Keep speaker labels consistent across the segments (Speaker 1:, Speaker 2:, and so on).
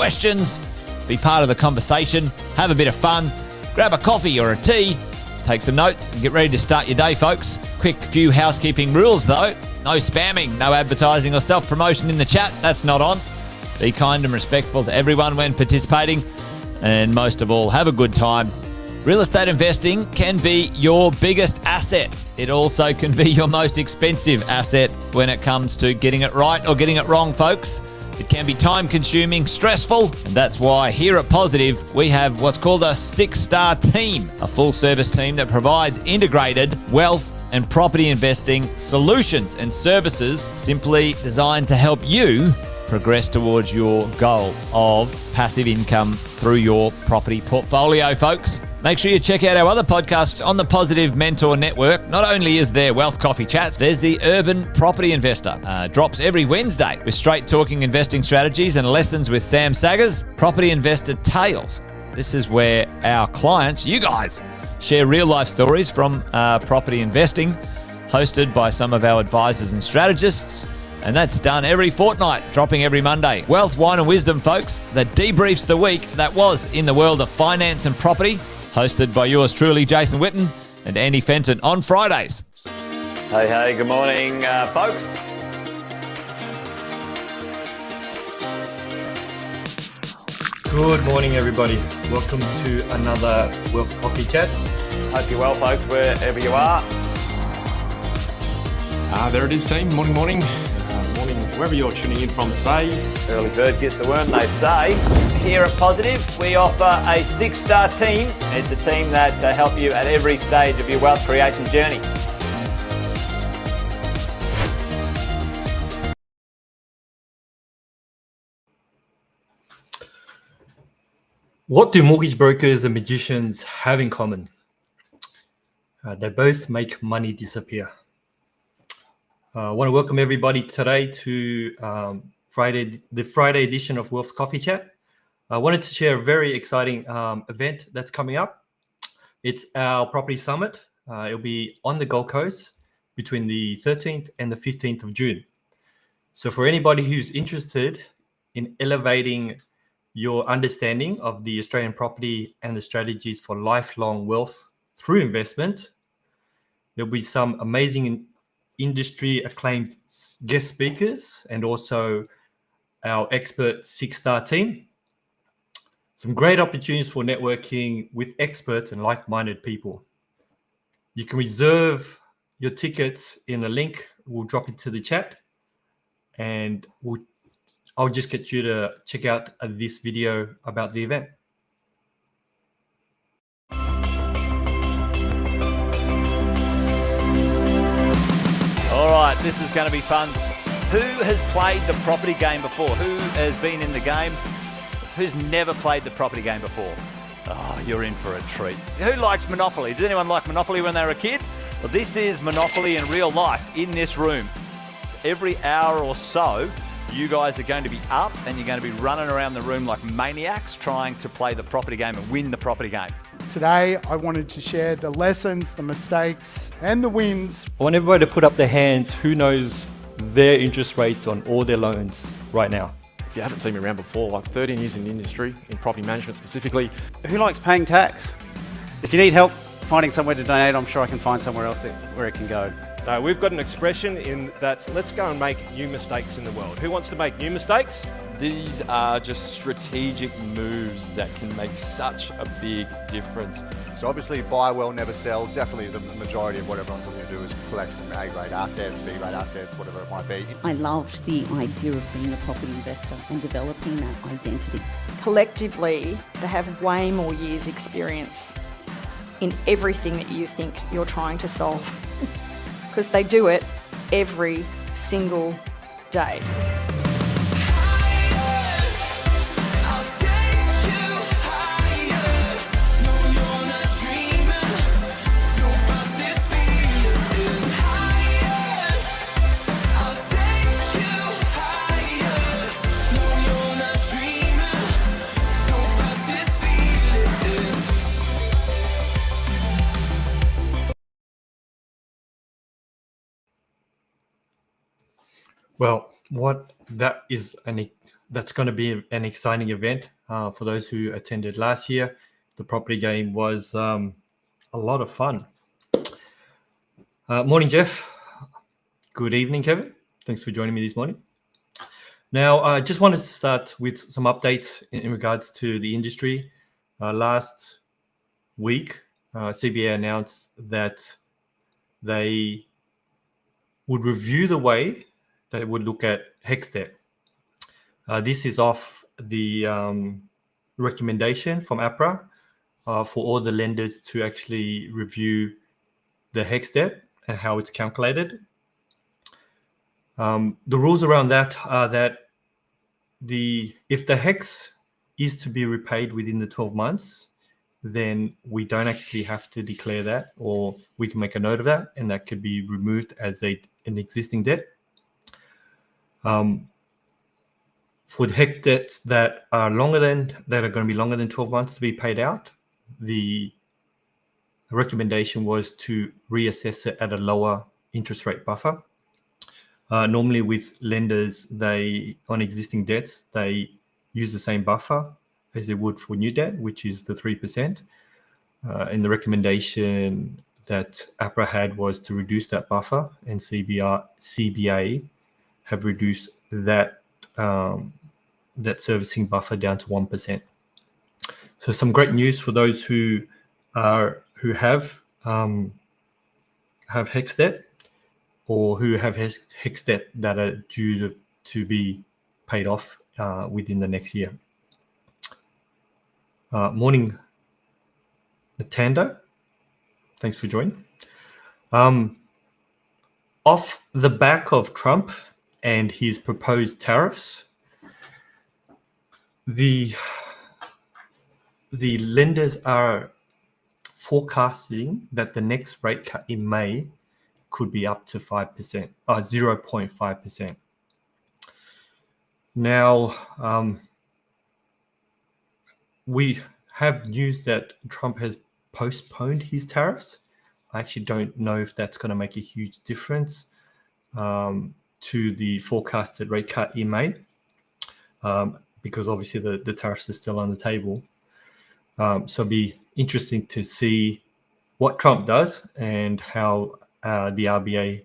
Speaker 1: questions, be part of the conversation, have a bit of fun, grab a coffee or a tea, take some notes, and get ready to start your day, folks. Quick few housekeeping rules, though. No spamming, no advertising or self-promotion in the chat. That's not on. Be kind and respectful to everyone when participating. And most of all, have a good time. Real estate investing can be your biggest asset. It also can be your most expensive asset when it comes to getting it right or getting it wrong, folks. It can be time-consuming, stressful, and that's why here at Positive, we have what's called a 6-star team, a full-service team that provides integrated wealth and property investing solutions and services simply designed to help you progress towards your goal of passive income through your property portfolio, folks. Make sure you check out our other podcasts on the Positive Mentor Network. Not only is there Wealth Coffee Chats, there's the Urban Property Investor. Drops every Wednesday with straight talking investing strategies and lessons with Sam Saggers. Property Investor Tales. This is where our clients, you guys, share real life stories from property investing, hosted by some of our advisors and strategists. And that's done every fortnight, dropping every Monday. Wealth, Wine and Wisdom, folks, that debriefs the week that was in the world of finance and property, hosted by yours truly, Jason Witten and Andy Fenton on Fridays.
Speaker 2: Hey, good morning, folks.
Speaker 3: Good morning, everybody. Welcome to another Wealth Coffee Chat.
Speaker 2: Hope you're well, folks, wherever you are.
Speaker 4: There it is, team. Morning. Morning, wherever you're tuning in from today.
Speaker 2: Early bird gets the worm, they say. Here at Positive, we offer a 6-star team. It's a team that help you at every stage of your wealth creation journey.
Speaker 3: What do mortgage brokers and magicians have in common? They both make money disappear. I want to welcome everybody today to the Friday edition of Wealth Coffee Chat. I wanted to share a very exciting event that's coming up. It's our property summit. It'll be on the Gold Coast between the 13th and the 15th of June. So for anybody who's interested in elevating your understanding of the Australian property and the strategies for lifelong wealth through investment, there'll be some amazing industry acclaimed guest speakers and also our expert 6-star team. Some great opportunities for networking with experts and like-minded people. You can reserve your tickets in a link we'll drop into the chat, and I'll just get you to check out this video about the event.
Speaker 2: All right, this is going to be fun. Who has played the property game before? Who has been in the game? Who's never played the property game before? Oh, you're in for a treat. Who likes Monopoly? Did anyone like Monopoly when they were a kid? Well, this is Monopoly in real life in this room. Every hour or so, you guys are going to be up and you're going to be running around the room like maniacs trying to play the property game and win the property game.
Speaker 5: Today, I wanted to share the lessons, the mistakes, and the wins.
Speaker 6: I want everybody to put up their hands who knows their interest rates on all their loans right now.
Speaker 4: If you haven't seen me around before, like 13 years in the industry, in property management specifically.
Speaker 7: Who likes paying tax? If you need help finding somewhere to donate, I'm sure I can find somewhere else where it can go.
Speaker 8: We've got an expression in that, let's go and make new mistakes in the world. Who wants to make new mistakes?
Speaker 9: These are just strategic moves that can make such a big difference.
Speaker 10: So obviously buy well, never sell. Definitely the majority of what everyone's looking to do is collect some A-grade assets, B-grade assets, whatever it might be.
Speaker 11: I loved the idea of being a property investor and developing that identity.
Speaker 12: Collectively, they have way more years experience in everything that you think you're trying to solve. Because they do it every single day.
Speaker 3: Well, what that's going to be an exciting event for those who attended last year. The property game was a lot of fun. Morning, Jeff. Good evening, Kevin. Thanks for joining me this morning. Now, I just wanted to start with some updates in regards to the industry. Last week, CBA announced that they would review the way they would look at HEX debt. This is off the recommendation from APRA for all the lenders to actually review the HEX debt and how it's calculated. The rules around that are that if the HEX is to be repaid within the 12 months, then we don't actually have to declare that, or we can make a note of that, and that could be removed as an existing debt. For the HEX debts that are going to be longer than 12 months to be paid out, the recommendation was to reassess it at a lower interest rate buffer. Normally with lenders, on existing debts, they use the same buffer as they would for new debt, which is the 3%. And the recommendation that APRA had was to reduce that buffer, and CBA have reduced that servicing buffer down to 1%. So some great news for those who have HEX debt, or who have HEX debt that are due to be paid off within the next year. Morning, Natando. Thanks for joining. Off the back of Trump and his proposed tariffs, the lenders are forecasting that the next rate cut in May could be up to 5%, 0.5%. Now, we have news that Trump has postponed his tariffs. I actually don't know if that's going to make a huge difference to the forecasted rate cut in May, because obviously the tariffs are still on the table. So it'll be interesting to see what Trump does and how the RBA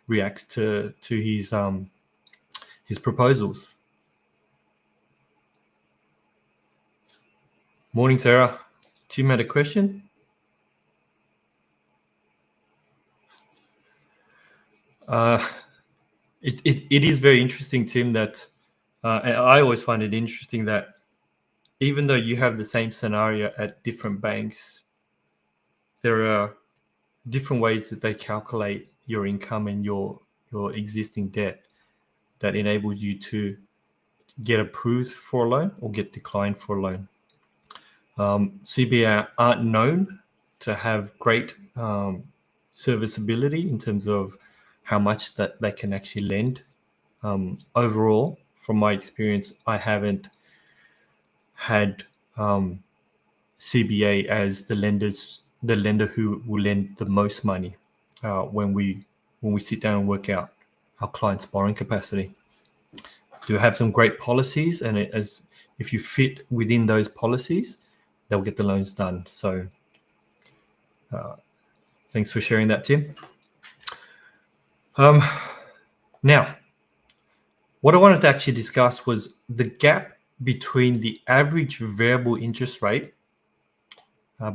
Speaker 3: reacts to his proposals. Morning, Sarah. Tim had a question. It is very interesting, Tim, that and I always find it interesting that even though you have the same scenario at different banks, there are different ways that they calculate your income and your existing debt that enables you to get approved for a loan or get declined for a loan. CBA aren't known to have great serviceability in terms of how much that they can actually lend. Overall, from my experience, I haven't had CBA as the lender who will lend the most money when we sit down and work out our client's borrowing capacity. Do have some great policies, and if you fit within those policies, they'll get the loans done. So thanks for sharing that, Tim. Now, what I wanted to actually discuss was the gap between the average variable interest rate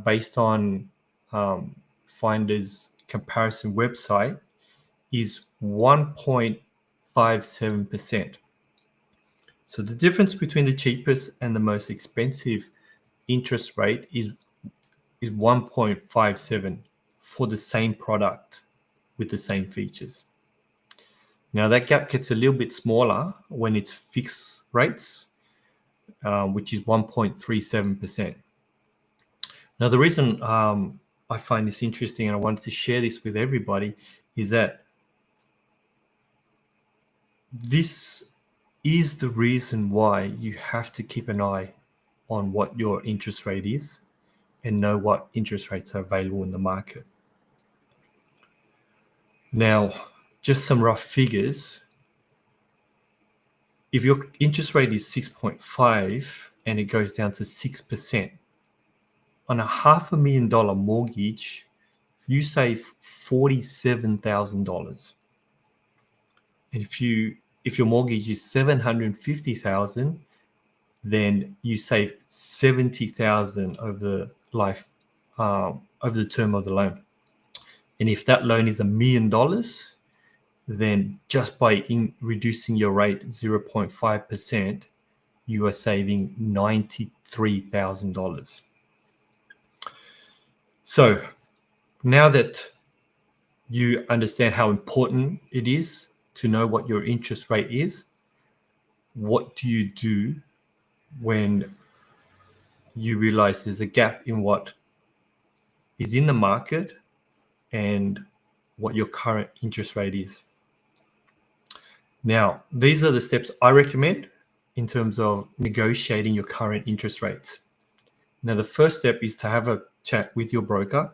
Speaker 3: based on Finder's comparison website is 1.57%. So the difference between the cheapest and the most expensive interest rate is 1.57 for the same product with the same features. Now that gap gets a little bit smaller when it's fixed rates, which is 1.37%. Now the reason I find this interesting and I wanted to share this with everybody is that this is the reason why you have to keep an eye on what your interest rate is and know what interest rates are available in the market. Now, just some rough figures. if your interest rate is 6.5 and it goes down to 6%, on a $500,000 mortgage, you save $47,000. And if your mortgage is $750,000, then you save $70,000 over the life, over the term of the loan. And if that loan is $1 million, then just by reducing your rate 0.5%, you are saving $93,000. So now that you understand how important it is to know what your interest rate is, what do you do when you realize there's a gap in what is in the market and what your current interest rate is? Now, these are the steps I recommend in terms of negotiating your current interest rates. Now, the first step is to have a chat with your broker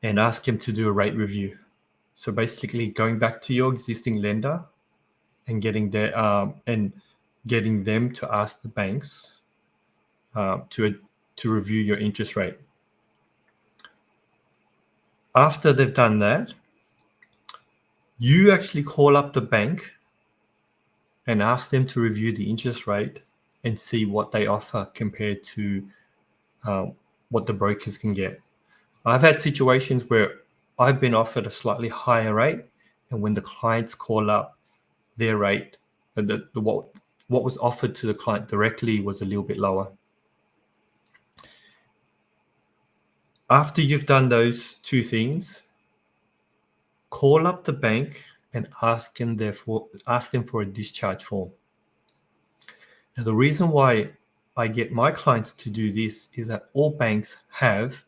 Speaker 3: and ask him to do a rate review. So basically going back to your existing lender and getting them to ask the banks to review your interest rate. After they've done that, you actually call up the bank and ask them to review the interest rate and see what they offer compared to what the brokers can get. I've had situations where I've been offered a slightly higher rate, and when the clients call up, their rate, what was offered to the client directly was a little bit lower. After you've done those two things, call up the bank and ask them for a discharge form. Now, the reason why I get my clients to do this is that all banks have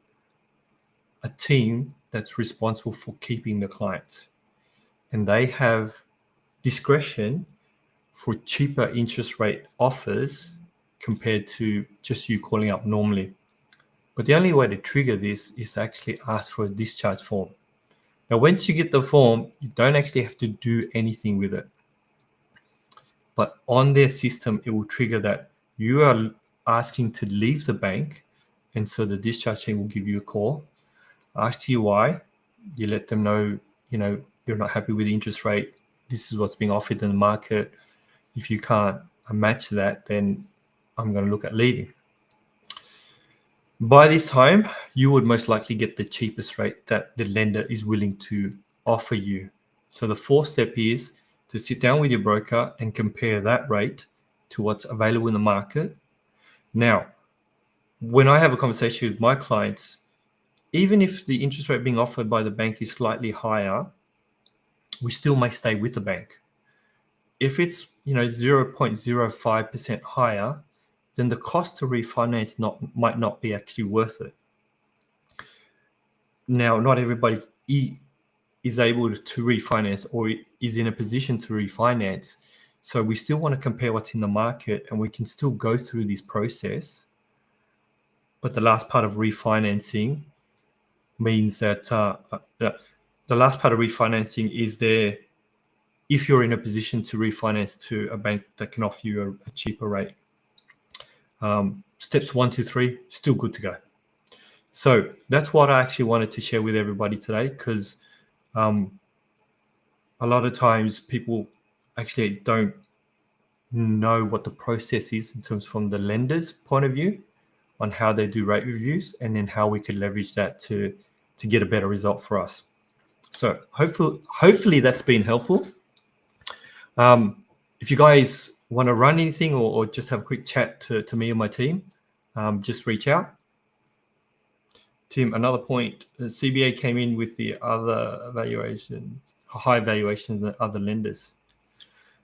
Speaker 3: a team that's responsible for keeping the clients, and they have discretion for cheaper interest rate offers compared to just you calling up normally. But the only way to trigger this is to actually ask for a discharge form. Now, once you get the form, you don't actually have to do anything with it. But on their system, it will trigger that you are asking to leave the bank. And so the discharge team will give you a call, ask you why. You let them know, you're not happy with the interest rate. This is what's being offered in the market. If you can't match that, then I'm going to look at leaving. By this time, you would most likely get the cheapest rate that the lender is willing to offer you. So the fourth step is to sit down with your broker and compare that rate to what's available in the market. Now, when I have a conversation with my clients, even if the interest rate being offered by the bank is slightly higher, we still may stay with the bank. If it's 0.05% higher, then the cost to refinance might not be actually worth it. Now, not everybody is able to refinance or is in a position to refinance. So we still want to compare what's in the market, and we can still go through this process. But the last part of refinancing means that the last part of refinancing is there if you're in a position to refinance to a bank that can offer you a cheaper rate. Steps 1 to 3, still good to go. So that's what I actually wanted to share with everybody today, because a lot of times people actually don't know what the process is in terms from the lender's point of view on how they do rate reviews, and then how we can leverage that to get a better result for us. So hopefully that's been helpful. If you guys want to run anything or just have a quick chat to me and my team, just reach out. Tim, another point, the CBA came in with the other valuations, high valuations than other lenders.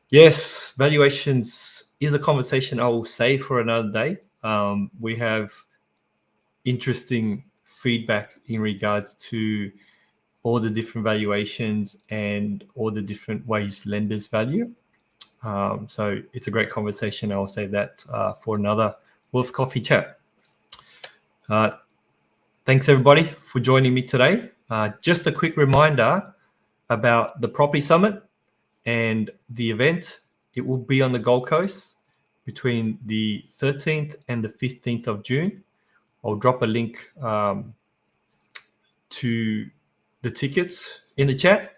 Speaker 3: Yes, valuations is a conversation I will save for another day. We have interesting feedback in regards to all the different valuations and all the different ways lenders value. So it's a great conversation. I'll save that for another Wolf's Coffee chat. Thanks everybody for joining me today. Just a quick reminder about the Property Summit. And the event, it will be on the Gold Coast between the 13th and the 15th of June. I'll drop a link to the tickets in the chat,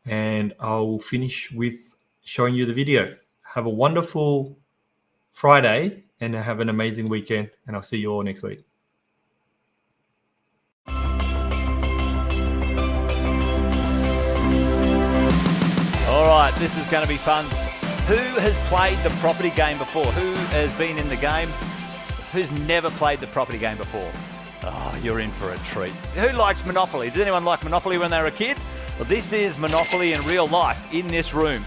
Speaker 3: and I'll finish with showing you the video. Have a wonderful Friday and have an amazing weekend, and I'll see you all next week.
Speaker 2: All right, this is going to be fun. Who has played the property game before? Who has been in the game? Who's never played the property game before? Oh, you're in for a treat. Who likes Monopoly? Did anyone like Monopoly when they were a kid? Well, this is Monopoly in real life in this room.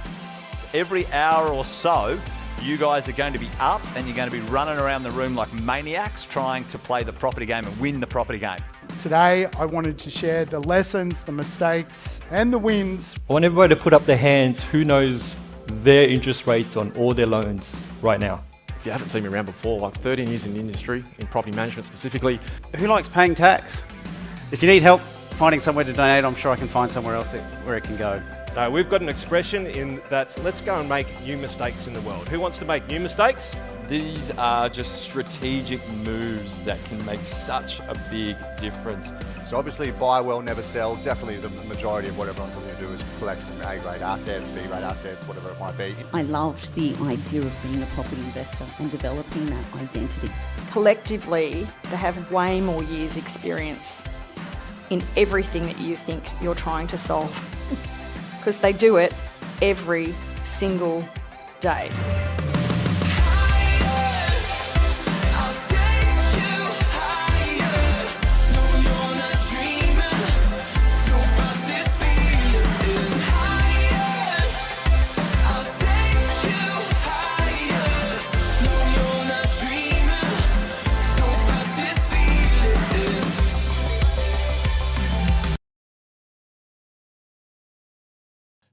Speaker 2: Every hour or so, you guys are going to be up and you're going to be running around the room like maniacs trying to play the property game and win the property game.
Speaker 5: Today, I wanted to share the lessons, the mistakes, and the wins.
Speaker 6: I want everybody to put up their hands who knows their interest rates on all their loans right now.
Speaker 4: If you haven't seen me around before, like 13 years in the industry, in property management specifically.
Speaker 7: Who likes paying tax? If you need help finding somewhere to donate, I'm sure I can find somewhere else where it can go.
Speaker 8: No, we've got an expression in that let's go and make new mistakes in the world. Who wants to make new mistakes?
Speaker 9: These are just strategic moves that can make such a big difference.
Speaker 10: So obviously buy well, never sell. Definitely the majority of what everyone's looking to do is collect some A-grade assets, B-grade assets, whatever it might be.
Speaker 11: I loved the idea of being a property investor and developing that identity.
Speaker 12: Collectively, they have way more years experience in everything that you think you're trying to solve. Because they do it every single day.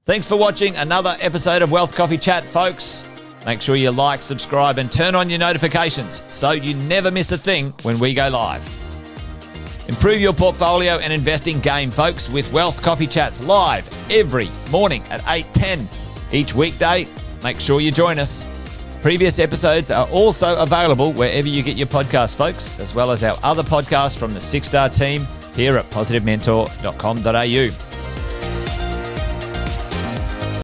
Speaker 1: Thanks for watching another episode of Wealth Coffee Chat, folks. Make sure you like, subscribe, and turn on your notifications so you never miss a thing when we go live. Improve your portfolio and investing game, folks, with Wealth Coffee Chats live every morning at 8:10 each weekday. Make sure you join us. Previous episodes are also available wherever you get your podcasts, folks, as well as our other podcasts from the 6-Star team here at positivementor.com.au.